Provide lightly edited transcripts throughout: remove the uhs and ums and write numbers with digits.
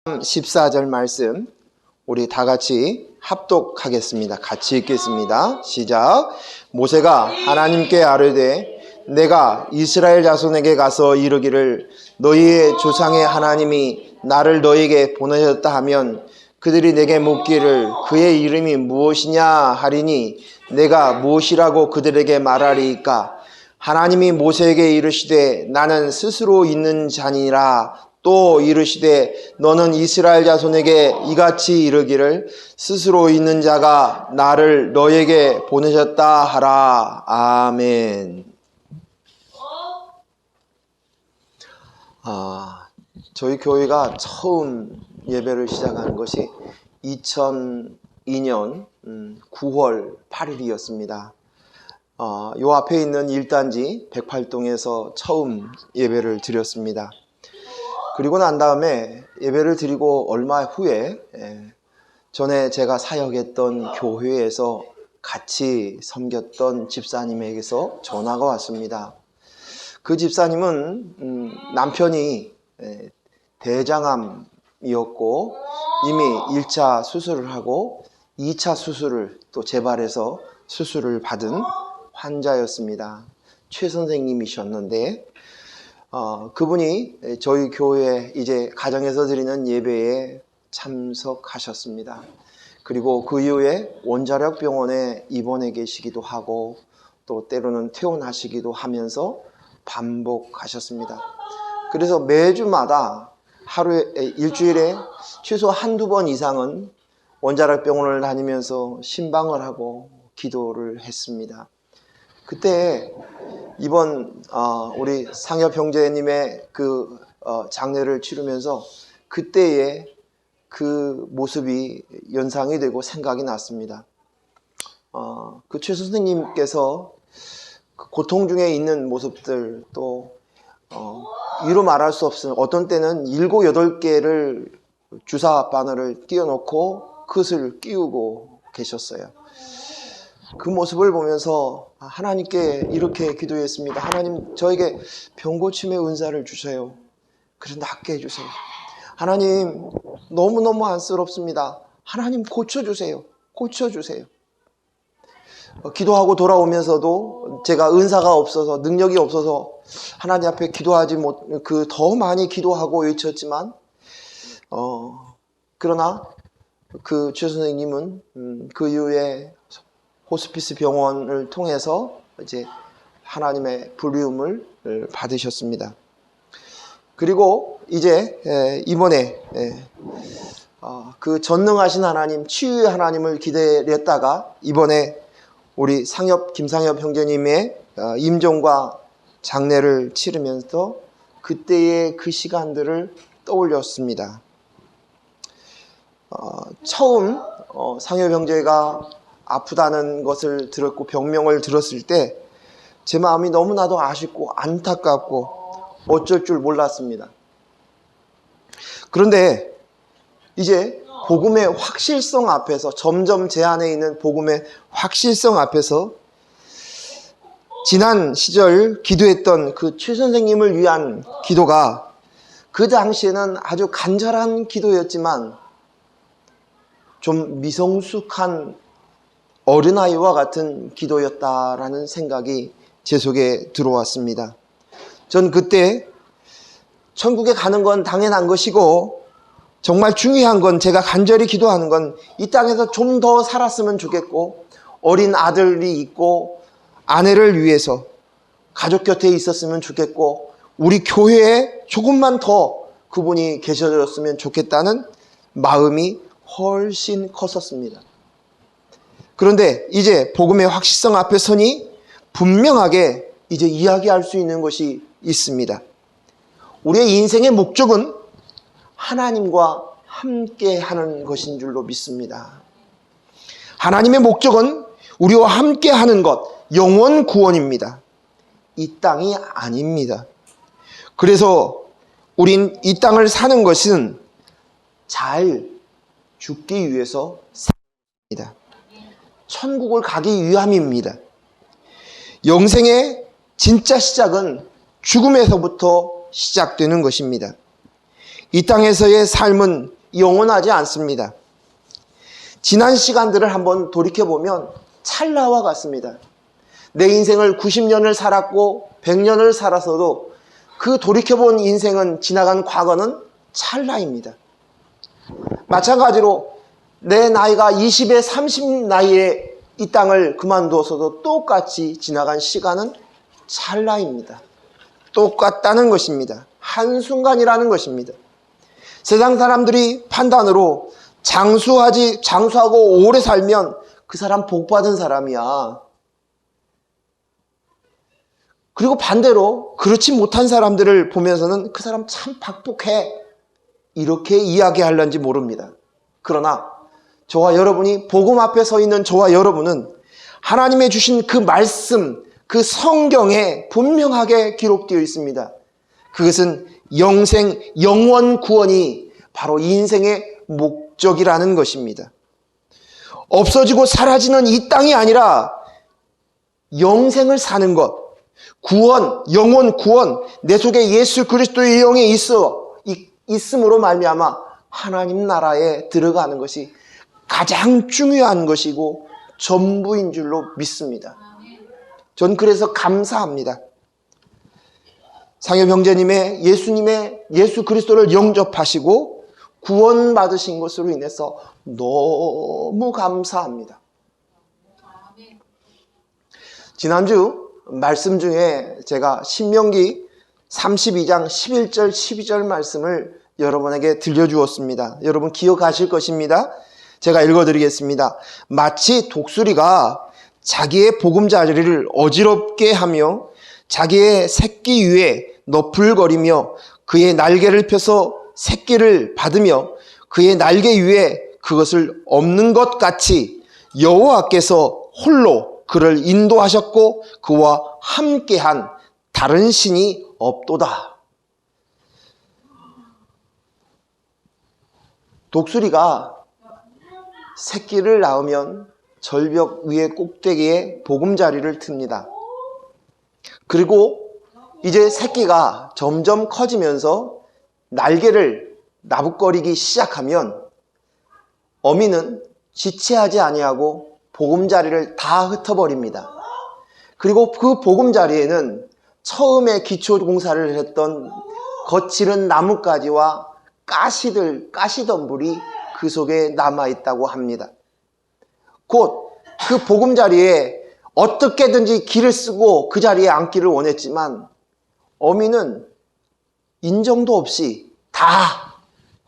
14절 말씀 우리 다 같이 합독하겠습니다. 같이 읽겠습니다. 시작. 모세가 하나님께 아뢰되 내가 이스라엘 자손에게 가서 이르기를 너희의 조상의 하나님이 나를 너희에게 보내셨다 하면 그들이 내게 묻기를 그의 이름이 무엇이냐 하리니 내가 무엇이라고 그들에게 말하리이까. 하나님이 모세에게 이르시되 나는 스스로 있는 자니라. 또 이르시되 너는 이스라엘 자손에게 이같이 이르기를 스스로 있는 자가 나를 너에게 보내셨다 하라. 아멘. 저희 교회가 처음 예배를 시작한 것이 2002년 9월 8일이었습니다. 요 앞에 있는 1단지 108동에서 처음 예배를 드렸습니다. 그리고 난 다음에 예배를 드리고 얼마 후에 전에 제가 사역했던 교회에서 같이 섬겼던 집사님에게서 전화가 왔습니다. 그 집사님은 남편이 대장암이었고 이미 1차 수술을 하고 2차 수술을 또 재발해서 수술을 받은 환자였습니다. 최 선생님이셨는데 그분이 저희 교회 이제 가정에서 드리는 예배에 참석하셨습니다. 그리고 그 이후에 원자력 병원에 입원해 계시기도 하고 또 때로는 퇴원하시기도 하면서 반복하셨습니다. 그래서 매주마다 하루에 일주일에 최소 한두 번 이상은 원자력 병원을 다니면서 신방을 하고 기도를 했습니다. 그때 이번 우리 상엽 형제님의 그 장례를 치르면서 그때의 그 모습이 연상이 되고 생각이 났습니다. 그 최 선생님께서 그 고통 중에 있는 모습들 또 이루 말할 수 없는 어떤 때는 7, 8개를 주사 바늘을 띄워놓고 컷을 끼우고 계셨어요. 그 모습을 보면서 하나님께 이렇게 기도했습니다. 하나님 저에게 병고침의 은사를 주세요. 그래서 낫게 해주세요. 하나님 너무너무 안쓰럽습니다. 하나님 고쳐주세요. 고쳐주세요. 기도하고 돌아오면서도 제가 은사가 없어서 능력이 없어서 하나님 앞에 기도하지 못, 더 많이 기도하고 외쳤지만 그러나 그 최 선생님은 그 이후에 호스피스 병원을 통해서 이제 하나님의 부르심을 받으셨습니다. 그리고 이제 이번에 그 전능하신 하나님, 치유의 하나님을 기다렸다가 이번에 우리 김상엽 형제님의 임종과 장례를 치르면서 그때의 그 시간들을 떠올렸습니다. 처음 상엽 형제가 아프다는 것을 들었고 병명을 들었을 때 제 마음이 너무나도 아쉽고 안타깝고 어쩔 줄 몰랐습니다. 그런데 이제 복음의 확실성 앞에서 점점 제 안에 있는 복음의 확실성 앞에서 지난 시절 기도했던 그 최 선생님을 위한 기도가 그 당시에는 아주 간절한 기도였지만 좀 미성숙한 어린아이와 같은 기도였다라는 생각이 제 속에 들어왔습니다. 전 그때 천국에 가는 건 당연한 것이고 정말 중요한 건 제가 간절히 기도하는 건 이 땅에서 좀 더 살았으면 좋겠고 어린 아들이 있고 아내를 위해서 가족 곁에 있었으면 좋겠고 우리 교회에 조금만 더 그분이 계셔졌으면 좋겠다는 마음이 훨씬 컸었습니다. 그런데 이제 복음의 확실성 앞에 서니 분명하게 이제 이야기할 수 있는 것이 있습니다. 우리의 인생의 목적은 하나님과 함께 하는 것인 줄로 믿습니다. 하나님의 목적은 우리와 함께 하는 것, 영원 구원입니다. 이 땅이 아닙니다. 그래서 우린 이 땅을 사는 것은 잘 죽기 위해서 삽니다. 천국을 가기 위함입니다. 영생의 진짜 시작은 죽음에서부터 시작되는 것입니다. 이 땅에서의 삶은 영원하지 않습니다. 지난 시간들을 한번 돌이켜보면 찰나와 같습니다. 내 인생을 90년을 살았고 100년을 살았어도 그 돌이켜본 인생은 지나간 과거는 찰나입니다. 마찬가지로 내 나이가 20에 30 나이에 이 땅을 그만두어서도 똑같이 지나간 시간은 찰나입니다. 똑같다는 것입니다. 한순간이라는 것입니다. 세상 사람들이 판단으로 장수하고 오래 살면 그 사람 복 받은 사람이야. 그리고 반대로 그렇지 못한 사람들을 보면서는 그 사람 참 박복해, 이렇게 이야기하려는지 모릅니다. 그러나 저와 여러분이 복음 앞에 서 있는 저와 여러분은 하나님의 주신 그 말씀, 그 성경에 분명하게 기록되어 있습니다. 그것은 영원 구원이 바로 인생의 목적이라는 것입니다. 없어지고 사라지는 이 땅이 아니라 영생을 사는 것, 구원, 영원 구원, 내 속에 예수 그리스도의 영이 있음으로 말미암아 하나님 나라에 들어가는 것이 가장 중요한 것이고 전부인 줄로 믿습니다. 전 그래서 감사합니다. 상엽 형제님의 예수 그리스도를 영접하시고 구원받으신 것으로 인해서 너무 감사합니다. 지난주 말씀 중에 제가 신명기 32장 11절 12절 말씀을 여러분에게 들려주었습니다. 여러분 기억하실 것입니다. 제가 읽어드리겠습니다. 마치 독수리가 자기의 보금자리를 어지럽게 하며 자기의 새끼 위에 너풀거리며 그의 날개를 펴서 새끼를 받으며 그의 날개 위에 그것을 엎는 것 같이 여호와께서 홀로 그를 인도하셨고 그와 함께한 다른 신이 없도다. 독수리가 새끼를 낳으면 절벽 위의 꼭대기에 보금자리를 틉니다. 그리고 이제 새끼가 점점 커지면서 날개를 나부거리기 시작하면 어미는 지체하지 아니하고 보금자리를 다 흩어버립니다. 그리고 그 보금자리에는 처음에 기초공사를 했던 거칠은 나뭇가지와 가시덤불이 그 속에 남아있다고 합니다. 곧 그 보금자리에 어떻게든지 기를 쓰고 그 자리에 앉기를 원했지만 어미는 인정도 없이 다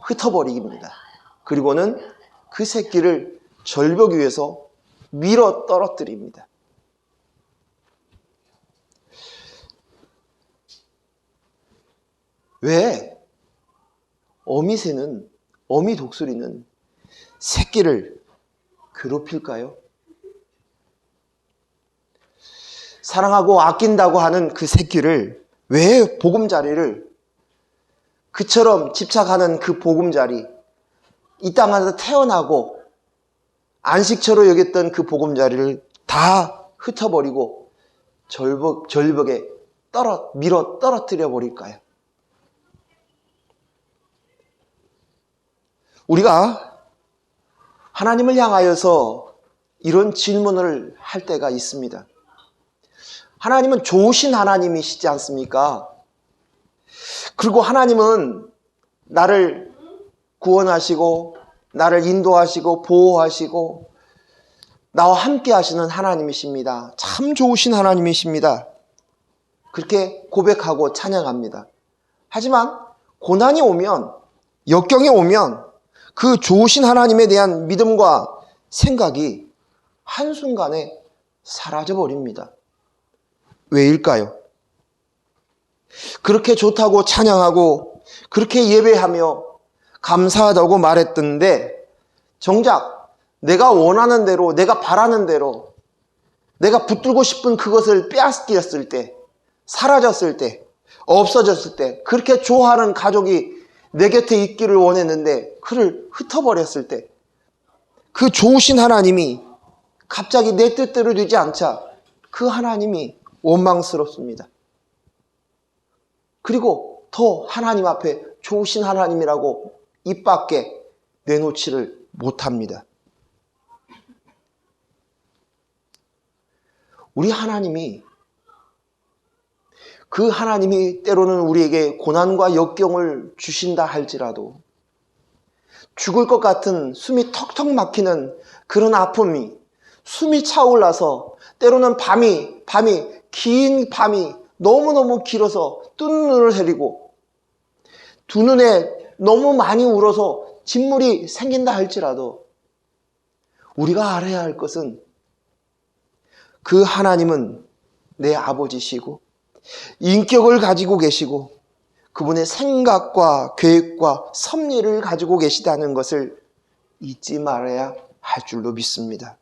흩어버립니다. 그리고는 그 새끼를 절벽 위에서 밀어 떨어뜨립니다. 왜 어미 독수리는 새끼를 괴롭힐까요? 사랑하고 아낀다고 하는 그 새끼를 왜 보금자리를, 그처럼 집착하는 그 보금자리, 이 땅에서 태어나고 안식처로 여겼던 그 보금자리를 다 흩어버리고 절벽에 밀어 떨어뜨려 버릴까요? 우리가 하나님을 향하여서 이런 질문을 할 때가 있습니다. 하나님은 좋으신 하나님이시지 않습니까? 그리고 하나님은 나를 구원하시고 나를 인도하시고 보호하시고 나와 함께 하시는 하나님이십니다. 참 좋으신 하나님이십니다. 그렇게 고백하고 찬양합니다. 하지만 고난이 오면, 역경이 오면 그 좋으신 하나님에 대한 믿음과 생각이 한순간에 사라져버립니다. 왜일까요? 그렇게 좋다고 찬양하고 그렇게 예배하며 감사하다고 말했던데 정작 내가 원하는 대로, 내가 바라는 대로, 내가 붙들고 싶은 그것을 빼앗겼을 때, 사라졌을 때, 없어졌을 때, 그렇게 좋아하는 가족이 내 곁에 있기를 원했는데 그를 흩어버렸을 때 그 좋으신 하나님이 갑자기 내 뜻대로 되지 않자 그 하나님이 원망스럽습니다. 그리고 더 하나님 앞에 좋으신 하나님이라고 입 밖에 내놓지를 못합니다. 우리 하나님이, 그 하나님이 때로는 우리에게 고난과 역경을 주신다 할지라도 죽을 것 같은 숨이 턱턱 막히는 그런 아픔이, 숨이 차올라서 때로는 긴 밤이 너무너무 길어서 뜬 눈을 헤리고 두 눈에 너무 많이 울어서 진물이 생긴다 할지라도 우리가 알아야 할 것은 그 하나님은 내 아버지시고 인격을 가지고 계시고 그분의 생각과 계획과 섭리를 가지고 계시다는 것을 잊지 말아야 할 줄로 믿습니다.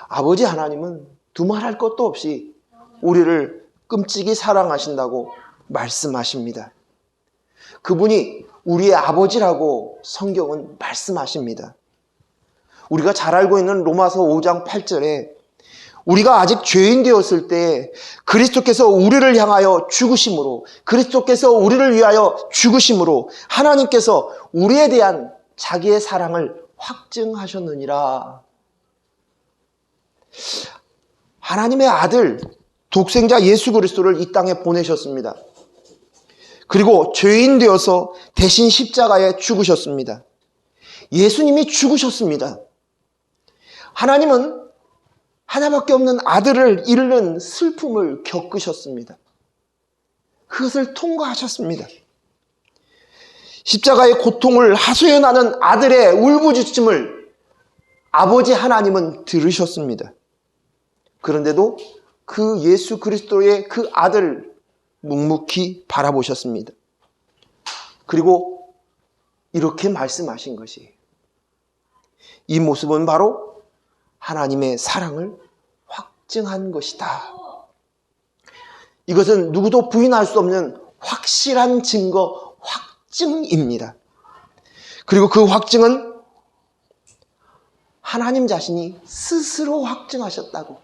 아버지 하나님은 두말할 것도 없이 우리를 끔찍이 사랑하신다고 말씀하십니다. 그분이 우리의 아버지라고 성경은 말씀하십니다. 우리가 잘 알고 있는 로마서 5장 8절에 우리가 아직 죄인 되었을 때 그리스도께서 우리를 향하여 죽으심으로, 그리스도께서 우리를 위하여 죽으심으로 하나님께서 우리에 대한 자기의 사랑을 확증하셨느니라. 하나님의 아들 독생자 예수 그리스도를 이 땅에 보내셨습니다. 그리고 죄인 되어서 대신 십자가에 죽으셨습니다. 예수님이 죽으셨습니다. 하나님은 하나밖에 없는 아들을 잃는 슬픔을 겪으셨습니다. 그것을 통과하셨습니다. 십자가의 고통을 하소연하는 아들의 울부짖음을 아버지 하나님은 들으셨습니다. 그런데도 그 예수 그리스도의 그 아들을 묵묵히 바라보셨습니다. 그리고 이렇게 말씀하신 것이에요. 이 모습은 바로 하나님의 사랑을 확증한 것이다. 이것은 누구도 부인할 수 없는 확실한 증거, 확증입니다. 그리고 그 확증은 하나님 자신이 스스로 확증하셨다고,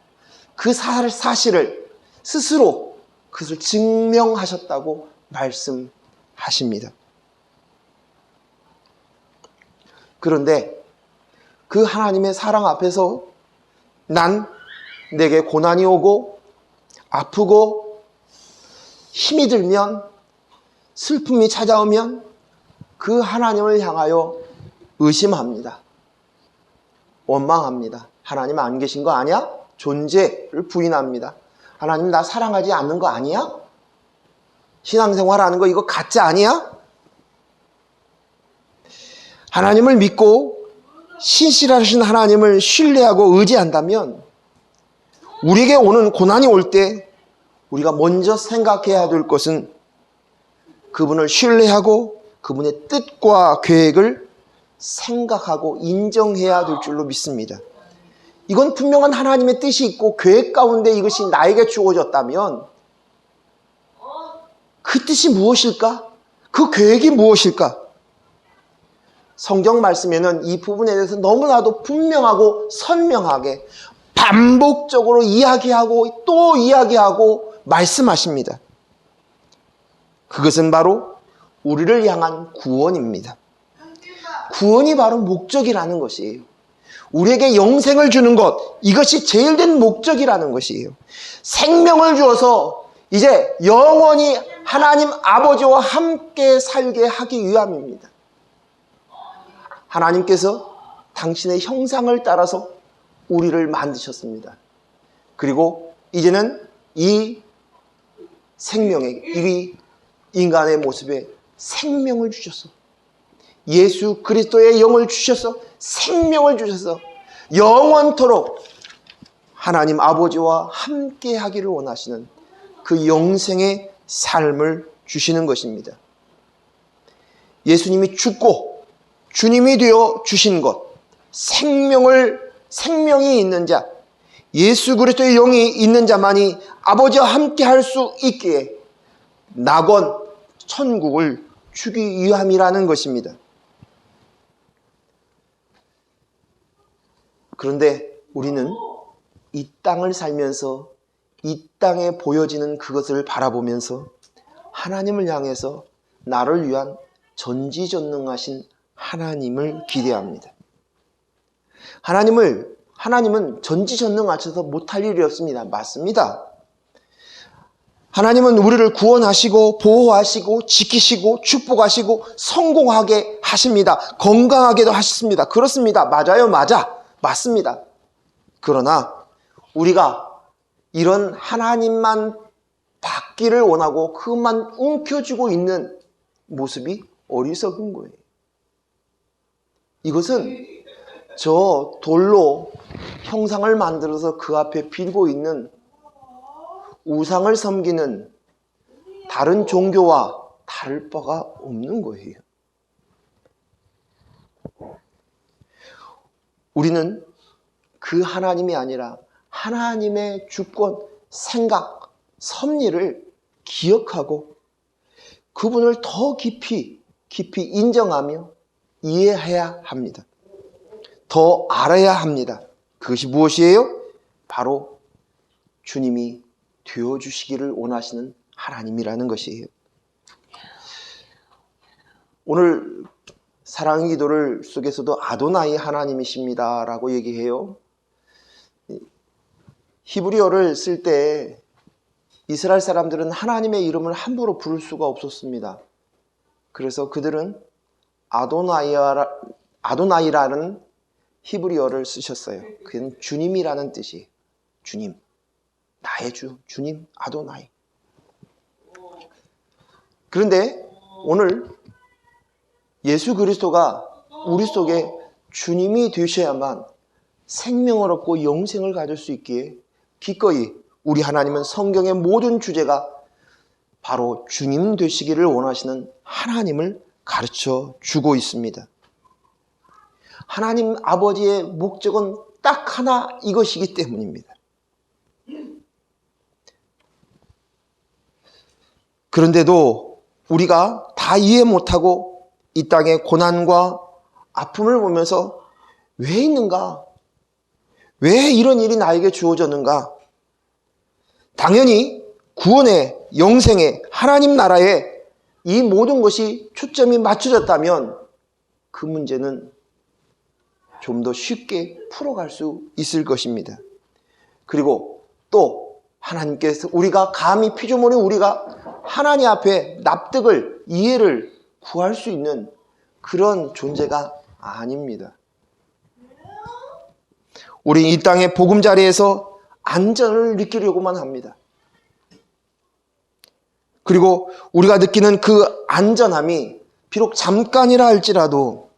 그 사실을 스스로 그것을 증명하셨다고 말씀하십니다. 그런데 그 하나님의 사랑 앞에서 난 내게 고난이 오고 아프고 힘이 들면, 슬픔이 찾아오면 그 하나님을 향하여 의심합니다. 원망합니다. 하나님 안 계신 거 아니야? 존재를 부인합니다. 하나님 나 사랑하지 않는 거 아니야? 신앙생활하는 거 이거 가짜 아니야? 하나님을 믿고 신실하신 하나님을 신뢰하고 의지한다면 우리에게 오는 고난이 올 때 우리가 먼저 생각해야 될 것은 그분을 신뢰하고 그분의 뜻과 계획을 생각하고 인정해야 될 줄로 믿습니다. 이건 분명한 하나님의 뜻이 있고 계획 가운데 이것이 나에게 주어졌다면 그 뜻이 무엇일까? 그 계획이 무엇일까? 성경 말씀에는 이 부분에 대해서 너무나도 분명하고 선명하게 반복적으로 이야기하고 또 이야기하고 말씀하십니다. 그것은 바로 우리를 향한 구원입니다. 구원이 바로 목적이라는 것이에요. 우리에게 영생을 주는 것, 이것이 제일 된 목적이라는 것이에요. 생명을 주어서 이제 영원히 하나님 아버지와 함께 살게 하기 위함입니다. 하나님께서 당신의 형상을 따라서 우리를 만드셨습니다. 그리고 이제는 이 생명에게, 이 인간의 모습에 생명을 주셔서, 예수 그리스도의 영을 주셔서 생명을 주셔서 영원토록 하나님 아버지와 함께 하기를 원하시는 그 영생의 삶을 주시는 것입니다. 예수님이 죽고 주님이 되어 주신 것, 생명이 있는 자, 예수 그리스도의 영이 있는 자만이 아버지와 함께 할 수 있기에 낙원, 천국을 주기 위함이라는 것입니다. 그런데 우리는 이 땅을 살면서 이 땅에 보여지는 그것을 바라보면서 하나님을 향해서 나를 위한 전지전능하신 하나님을 기대합니다. 하나님은 전지전능하셔서 못할 일이 없습니다. 맞습니다. 하나님은 우리를 구원하시고 보호하시고 지키시고 축복하시고 성공하게 하십니다. 건강하게도 하셨습니다. 그렇습니다. 맞아요. 맞습니다. 그러나 우리가 이런 하나님만 받기를 원하고 그것만 움켜쥐고 있는 모습이 어리석은 거예요. 이것은 저 돌로 형상을 만들어서 그 앞에 빌고 있는 우상을 섬기는 다른 종교와 다를 바가 없는 거예요. 우리는 그 하나님이 아니라 하나님의 주권, 생각, 섭리를 기억하고 그분을 더 깊이 인정하며 이해해야 합니다. 더 알아야 합니다. 그것이 무엇이에요? 바로 주님이 되어주시기를 원하시는 하나님이라는 것이에요. 오늘 사랑의 기도를 속에서도 아도나이 하나님이십니다 라고 얘기해요. 히브리어를 쓸 때 이스라엘 사람들은 하나님의 이름을 함부로 부를 수가 없었습니다. 그래서 그들은 아도나이라는 히브리어를 쓰셨어요. 그건 주님이라는 뜻이에요. 주님, 나의 주, 주님, 아도나이. 그런데 오늘 예수 그리스도가 우리 속에 주님이 되셔야만 생명을 얻고 영생을 가질 수 있기에 기꺼이 우리 하나님은 성경의 모든 주제가 바로 주님 되시기를 원하시는 하나님을 가르쳐 주고 있습니다. 하나님 아버지의 목적은 딱 하나 이것이기 때문입니다. 그런데도 우리가 다 이해 못하고 이 땅의 고난과 아픔을 보면서 왜 있는가? 왜 이런 일이 나에게 주어졌는가? 당연히 구원에, 영생에, 하나님 나라에 이 모든 것이 초점이 맞춰졌다면 그 문제는 좀 더 쉽게 풀어갈 수 있을 것입니다. 그리고 또 하나님께서 우리가 감히 피조물이 우리가 하나님 앞에 납득을, 이해를 구할 수 있는 그런 존재가 아닙니다. 우리 이 땅의 보금자리에서 안전을 느끼려고만 합니다. 그리고 우리가 느끼는 그 안전함이 비록 잠깐이라 할지라도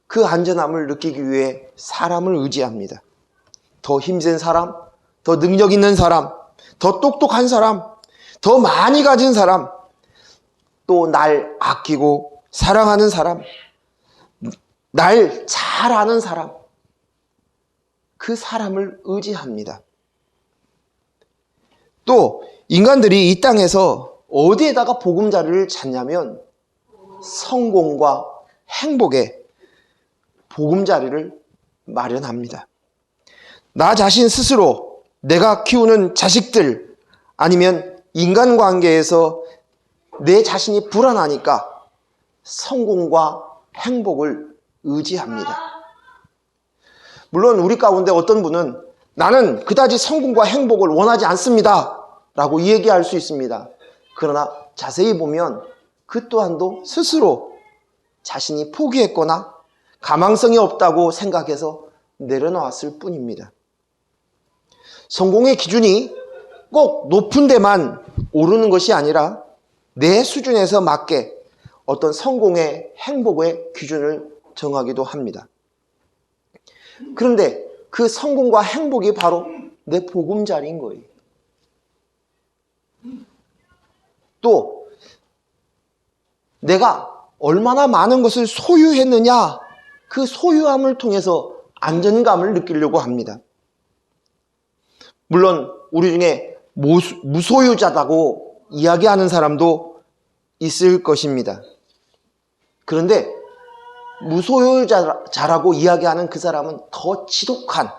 그 안전함을 느끼기 위해 사람을 의지합니다. 더 힘센 사람, 더 능력 있는 사람, 더 똑똑한 사람, 더 많이 가진 사람, 또 날 아끼고 사랑하는 사람, 날 잘 아는 사람, 그 사람을 의지합니다. 또 인간들이 이 땅에서 어디에다가 보금자리를 찾냐면 성공과 행복에 보금자리를 마련합니다. 나 자신 스스로, 내가 키우는 자식들, 아니면 인간관계에서 내 자신이 불안하니까 성공과 행복을 의지합니다. 물론 우리 가운데 어떤 분은 나는 그다지 성공과 행복을 원하지 않습니다 라고 얘기할 수 있습니다. 그러나 자세히 보면 그 또한도 스스로 자신이 포기했거나 가망성이 없다고 생각해서 내려놓았을 뿐입니다. 성공의 기준이 꼭 높은 데만 오르는 것이 아니라 내 수준에서 맞게 어떤 성공의 행복의 기준을 정하기도 합니다. 그런데 그 성공과 행복이 바로 내 보금자리인 거예요. 또 내가 얼마나 많은 것을 소유했느냐, 그 소유함을 통해서 안전감을 느끼려고 합니다. 물론 우리 중에 무소유자라고 이야기하는 사람도 있을 것입니다. 그런데 무소유자라고 이야기하는 그 사람은 더 지독한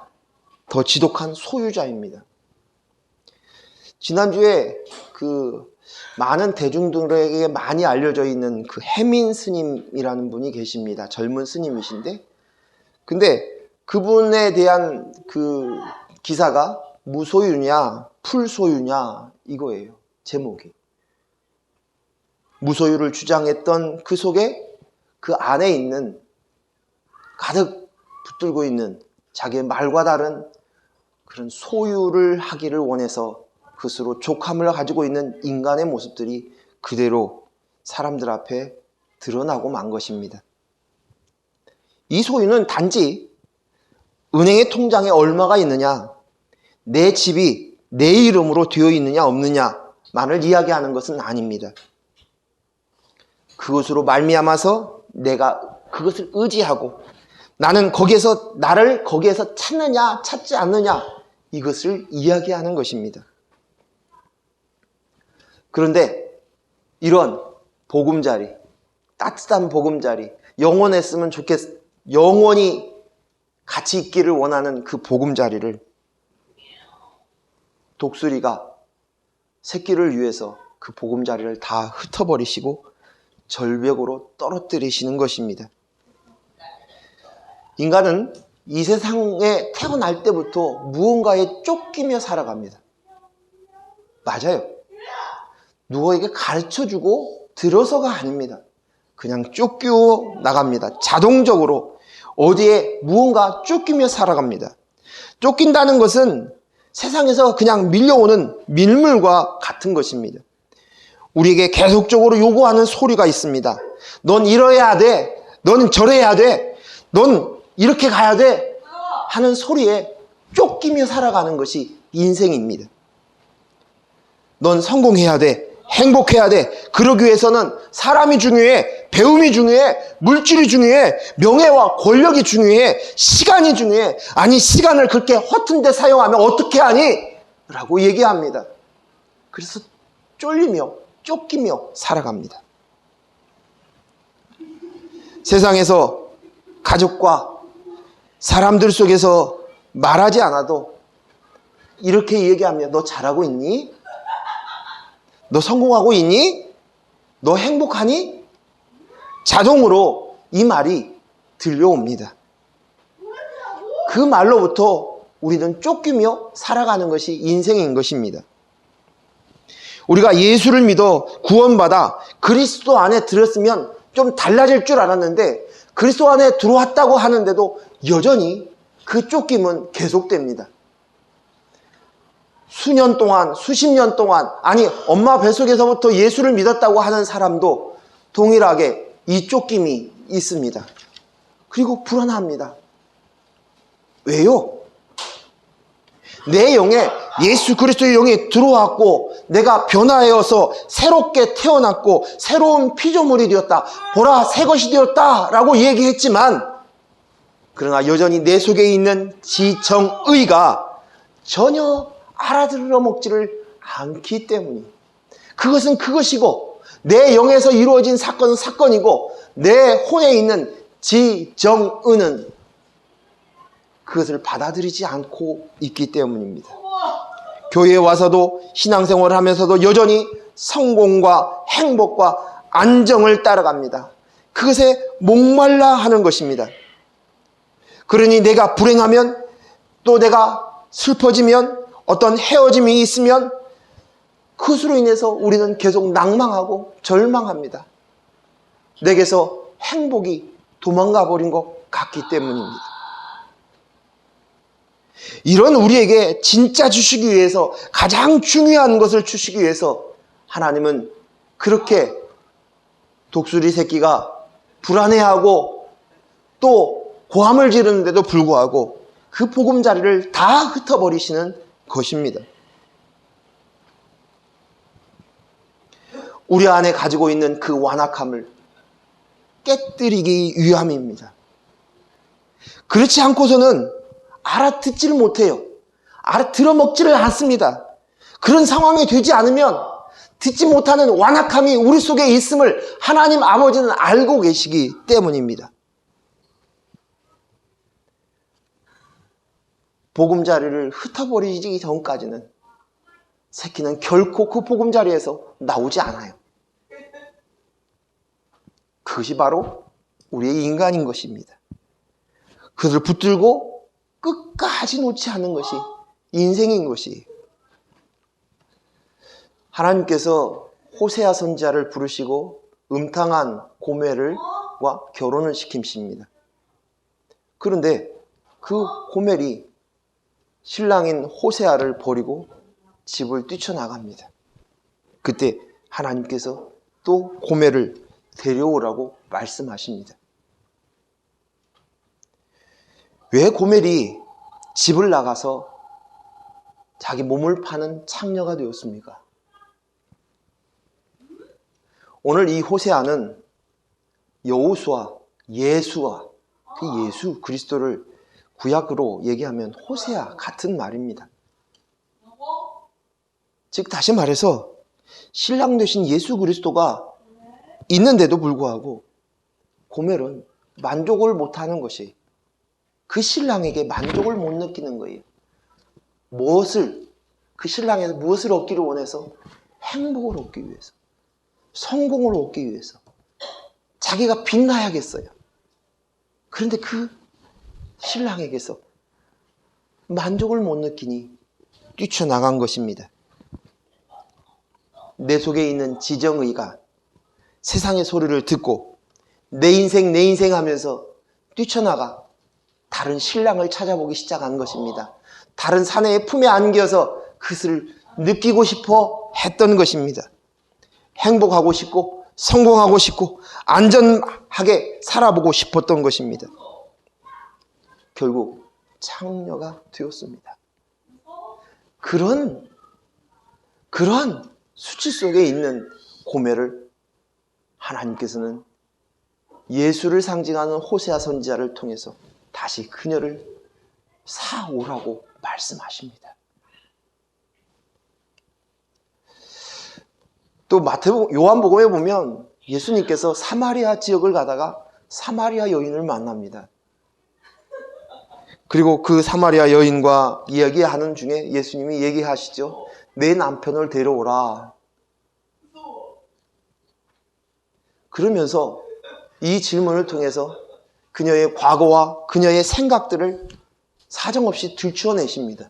소유자입니다. 지난주에 많은 대중들에게 많이 알려져 있는 해민 스님이라는 분이 계십니다. 젊은 스님이신데, 근데 그분에 대한 기사가 무소유냐 풀소유냐 이거예요. 제목이. 무소유를 주장했던 그 속에 그 안에 있는 가득 붙들고 있는 자기의 말과 다른 그런 소유를 하기를 원해서 그것으로 족함을 가지고 있는 인간의 모습들이 그대로 사람들 앞에 드러나고 만 것입니다. 이 소유는 단지 은행의 통장에 얼마가 있느냐, 내 집이 내 이름으로 되어 있느냐 없느냐만을 이야기하는 것은 아닙니다. 그것으로 말미암아서 내가 그것을 의지하고 나는 나를 거기에서 찾느냐 찾지 않느냐 이것을 이야기하는 것입니다. 그런데 이런 보금자리, 따뜻한 보금자리, 영원히 같이 있기를 원하는 그 보금자리를 독수리가 새끼를 위해서 그 보금자리를 다 흩어버리시고 절벽으로 떨어뜨리시는 것입니다. 인간은 이 세상에 태어날 때부터 무언가에 쫓기며 살아갑니다. 맞아요. 누구에게 가르쳐주고 들어서가 아닙니다. 그냥 쫓겨 나갑니다. 자동적으로 어디에 무언가 쫓기며 살아갑니다. 쫓긴다는 것은 세상에서 그냥 밀려오는 밀물과 같은 것입니다. 우리에게 계속적으로 요구하는 소리가 있습니다. 넌 이래야 돼. 넌 저래야 돼. 넌 이렇게 가야 돼. 하는 소리에 쫓기며 살아가는 것이 인생입니다. 넌 성공해야 돼. 행복해야 돼. 그러기 위해서는 사람이 중요해. 배움이 중요해. 물질이 중요해. 명예와 권력이 중요해. 시간이 중요해. 아니, 시간을 그렇게 허튼 데 사용하면 어떻게 하니? 라고 얘기합니다. 그래서 쫓기며 살아갑니다. 세상에서 가족과 사람들 속에서 말하지 않아도 이렇게 얘기합니다. 너 잘하고 있니? 너 성공하고 있니? 너 행복하니? 자동으로 이 말이 들려옵니다. 그 말로부터 우리는 쫓기며 살아가는 것이 인생인 것입니다. 우리가 예수를 믿어 구원받아 그리스도 안에 들었으면 좀 달라질 줄 알았는데 그리스도 안에 들어왔다고 하는데도 여전히 그 쫓김은 계속됩니다. 수년 동안, 수십 년 동안, 아니 엄마 뱃속에서부터 예수를 믿었다고 하는 사람도 동일하게 이 쫓김이 있습니다. 그리고 불안합니다. 왜요? 내 영에 예수 그리스도의 영이 들어왔고 내가 변화하여서 새롭게 태어났고 새로운 피조물이 되었다. 보라, 새 것이 되었다 라고 얘기했지만 그러나 여전히 내 속에 있는 지정의가 전혀 알아들어 먹지를 않기 때문입니다. 그것은 그것이고 내 영에서 이루어진 사건은 사건이고 내 혼에 있는 지정의는 그것을 받아들이지 않고 있기 때문입니다. 교회에 와서도 신앙생활을 하면서도 여전히 성공과 행복과 안정을 따라갑니다. 그것에 목말라 하는 것입니다. 그러니 내가 불행하면 또 내가 슬퍼지면 어떤 헤어짐이 있으면 그것으로 인해서 우리는 계속 낭망하고 절망합니다. 내게서 행복이 도망가 버린 것 같기 때문입니다. 이런 우리에게 진짜 주시기 위해서 가장 중요한 것을 주시기 위해서 하나님은 그렇게 독수리 새끼가 불안해하고 또 고함을 지르는데도 불구하고 그 보금자리를 다 흩어버리시는 것입니다. 우리 안에 가지고 있는 그 완악함을 깨뜨리기 위함입니다. 그렇지 않고서는 알아듣지를 못해요. 알아들어먹지를 않습니다. 그런 상황이 되지 않으면 듣지 못하는 완악함이 우리 속에 있음을 하나님 아버지는 알고 계시기 때문입니다. 보금자리를 흩어버리기 전까지는 새끼는 결코 그 보금자리에서 나오지 않아요. 그것이 바로 우리의 인간인 것입니다. 그것을 붙들고 끝까지 놓지 않는 것이 인생인 것이. 하나님께서 호세아 선지자를 부르시고 음탕한 고멜과 결혼을 시키십니다. 그런데 그 고멜이 신랑인 호세아를 버리고 집을 뛰쳐나갑니다. 그때 하나님께서 또 고멜을 데려오라고 말씀하십니다. 왜 고멜이 집을 나가서 자기 몸을 파는 창녀가 되었습니까? 오늘 이 호세아는 여호수아, 예수와 그 예수 그리스도를 구약으로 얘기하면 호세아 같은 말입니다. 즉 다시 말해서 신랑 되신 예수 그리스도가 있는데도 불구하고 고멜은 만족을 못하는 것이, 그 신랑에게 만족을 못 느끼는 거예요. 그 신랑에서 무엇을 얻기를 원해서? 행복을 얻기 위해서, 성공을 얻기 위해서, 자기가 빛나야겠어요. 그런데 그 신랑에게서 만족을 못 느끼니 뛰쳐나간 것입니다. 내 속에 있는 지정의가 세상의 소리를 듣고 내 인생 하면서 뛰쳐나가 다른 신랑을 찾아보기 시작한 것입니다. 다른 사내의 품에 안겨서 그것을 느끼고 싶어 했던 것입니다. 행복하고 싶고 성공하고 싶고 안전하게 살아보고 싶었던 것입니다. 결국 창녀가 되었습니다. 그런 수치 속에 있는 고멜을 하나님께서는 예수를 상징하는 호세아 선지자를 통해서 다시 그녀를 사오라고 말씀하십니다. 또 요한복음에 보면 예수님께서 사마리아 지역을 가다가 사마리아 여인을 만납니다. 그리고 그 사마리아 여인과 이야기하는 중에 예수님이 얘기하시죠. 내 남편을 데려오라. 그러면서 이 질문을 통해서 그녀의 과거와 그녀의 생각들을 사정없이 들추어내십니다.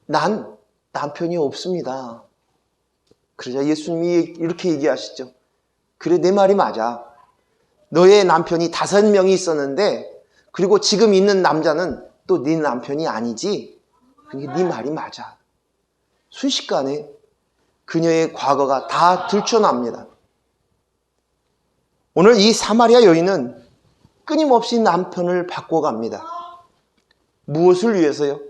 난 남편이 없습니다. 그러자 예수님이 이렇게 얘기하시죠. 그래, 내 말이 맞아. 너의 남편이 5명이 있었는데, 그리고 지금 있는 남자는 또 네 남편이 아니지. 그러니까 네 말이 맞아. 순식간에 그녀의 과거가 다 들춰납니다. 오늘 이 사마리아 여인은 끊임없이 남편을 바꿔갑니다. 무엇을 위해서요?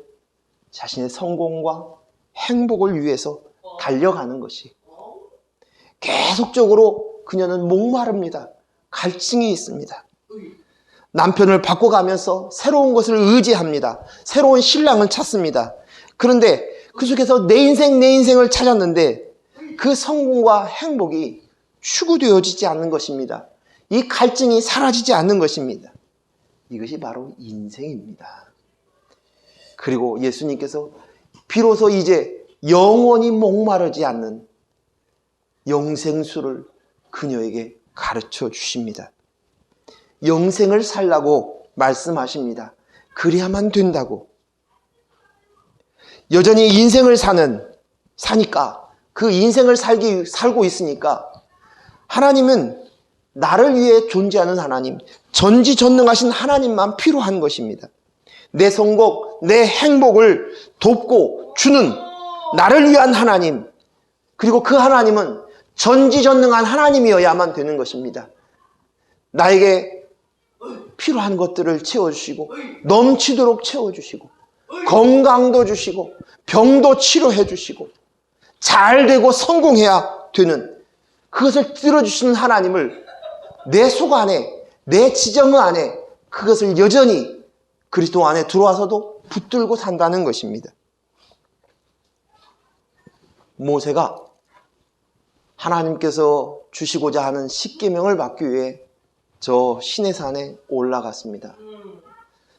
자신의 성공과 행복을 위해서 달려가는 것이. 계속적으로 그녀는 목마릅니다. 갈증이 있습니다. 남편을 바꿔가면서 새로운 것을 의지합니다. 새로운 신랑을 찾습니다. 그런데 그 속에서 내 인생을 찾았는데 그 성공과 행복이 추구되어지지 않는 것입니다. 이 갈증이 사라지지 않는 것입니다. 이것이 바로 인생입니다. 그리고 예수님께서 비로소 이제 영원히 목마르지 않는 영생수를 그녀에게 가르쳐 주십니다. 영생을 살라고 말씀하십니다. 그래야만 된다고. 여전히 인생을 사니까 그 인생을 살고 있으니까 하나님은 나를 위해 존재하는 하나님, 전지전능하신 하나님만 필요한 것입니다. 내 성공, 내 행복을 돕고 주는 나를 위한 하나님, 그리고 그 하나님은 전지전능한 하나님이어야만 되는 것입니다. 나에게 필요한 것들을 채워주시고 넘치도록 채워주시고 건강도 주시고 병도 치료해 주시고 잘 되고 성공해야 되는 그것을 들어주시는 하나님을 내 속 안에, 내 지정 안에 그것을 여전히 그리스도 안에 들어와서도 붙들고 산다는 것입니다. 모세가 하나님께서 주시고자 하는 십계명을 받기 위해 저 시내산에 올라갔습니다.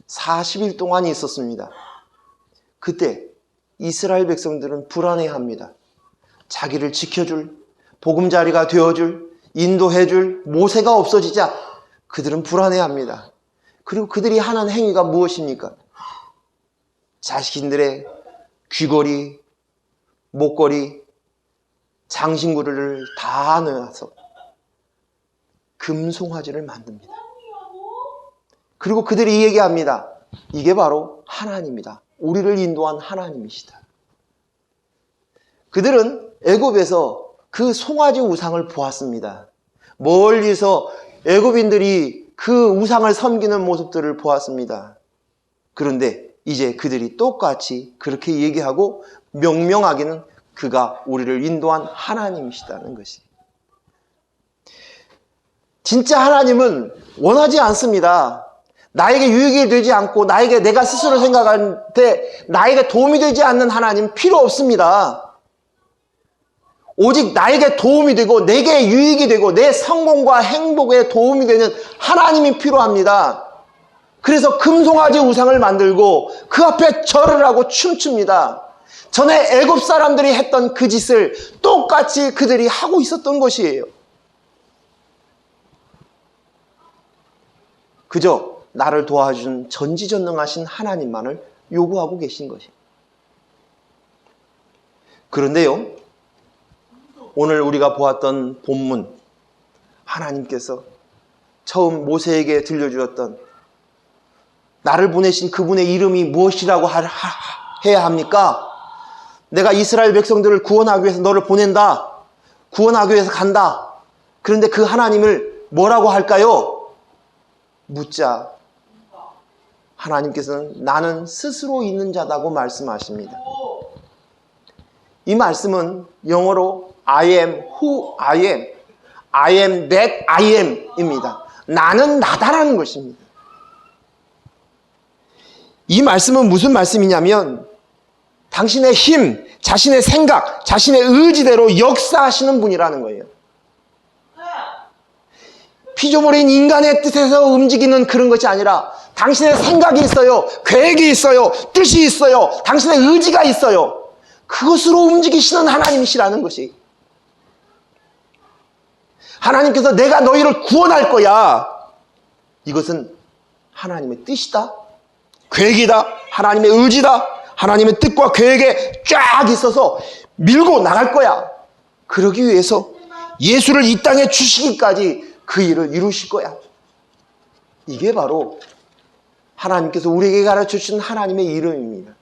40일 동안 있었습니다. 그때 이스라엘 백성들은 불안해합니다. 자기를 지켜줄, 보금자리가 되어줄, 인도해줄 모세가 없어지자 그들은 불안해합니다. 그리고 그들이 하는 행위가 무엇입니까? 자신들의 귀걸이, 목걸이, 장신구를 다 넣어서 금송아지를 만듭니다. 그리고 그들이 얘기합니다. 이게 바로 하나님이다. 우리를 인도한 하나님이시다. 그들은 애굽에서 그 송아지 우상을 보았습니다. 멀리서 애굽인들이 그 우상을 섬기는 모습들을 보았습니다. 그런데 이제 그들이 똑같이 그렇게 얘기하고 명명하기는 그가 우리를 인도한 하나님이시다는 것이. 진짜 하나님은 원하지 않습니다. 나에게 유익이 되지 않고 내가 스스로 생각할 때 나에게 도움이 되지 않는 하나님 필요 없습니다. 오직 나에게 도움이 되고 내게 유익이 되고 내 성공과 행복에 도움이 되는 하나님이 필요합니다. 그래서 금송아지 우상을 만들고 그 앞에 절을 하고 춤춥니다. 전에 애굽 사람들이 했던 그 짓을 똑같이 그들이 하고 있었던 것이에요. 그저 나를 도와준 전지전능하신 하나님만을 요구하고 계신 것이에요. 그런데요, 오늘 우리가 보았던 본문, 하나님께서 처음 모세에게 들려주었던 나를 보내신 그분의 이름이 무엇이라고 해야 합니까? 내가 이스라엘 백성들을 구원하기 위해서 너를 보낸다. 구원하기 위해서 간다. 그런데 그 하나님을 뭐라고 할까요? 묻자 하나님께서는 나는 스스로 있는 자다고 말씀하십니다. 이 말씀은 영어로 I am who I am, I am that I am 입니다. 나는 나다라는 것입니다. 이 말씀은 무슨 말씀이냐면 당신의 힘, 자신의 생각, 자신의 의지대로 역사하시는 분이라는 거예요. 피조물인 인간의 뜻에서 움직이는 그런 것이 아니라 당신의 생각이 있어요. 계획이 있어요. 뜻이 있어요. 당신의 의지가 있어요. 그것으로 움직이시는 하나님이시라는 것이. 하나님께서 내가 너희를 구원할 거야. 이것은 하나님의 뜻이다. 계획이다. 하나님의 의지다. 하나님의 뜻과 계획에 쫙 있어서 밀고 나갈 거야. 그러기 위해서 예수를 이 땅에 주시기까지 그 일을 이루실 거야. 이게 바로 하나님께서 우리에게 가르쳐주신 하나님의 이름입니다.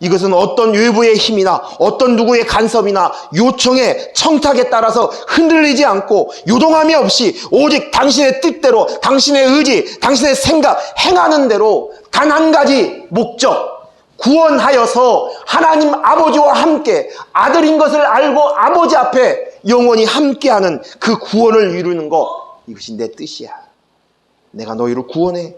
이것은 어떤 외부의 힘이나 어떤 누구의 간섭이나 요청에 청탁에 따라서 흔들리지 않고 요동함이 없이 오직 당신의 뜻대로 당신의 의지, 당신의 생각, 행하는 대로 단 한 가지 목적, 구원하여서 하나님 아버지와 함께 아들인 것을 알고 아버지 앞에 영원히 함께하는 그 구원을 이루는 것, 이것이 내 뜻이야. 내가 너희를 구원해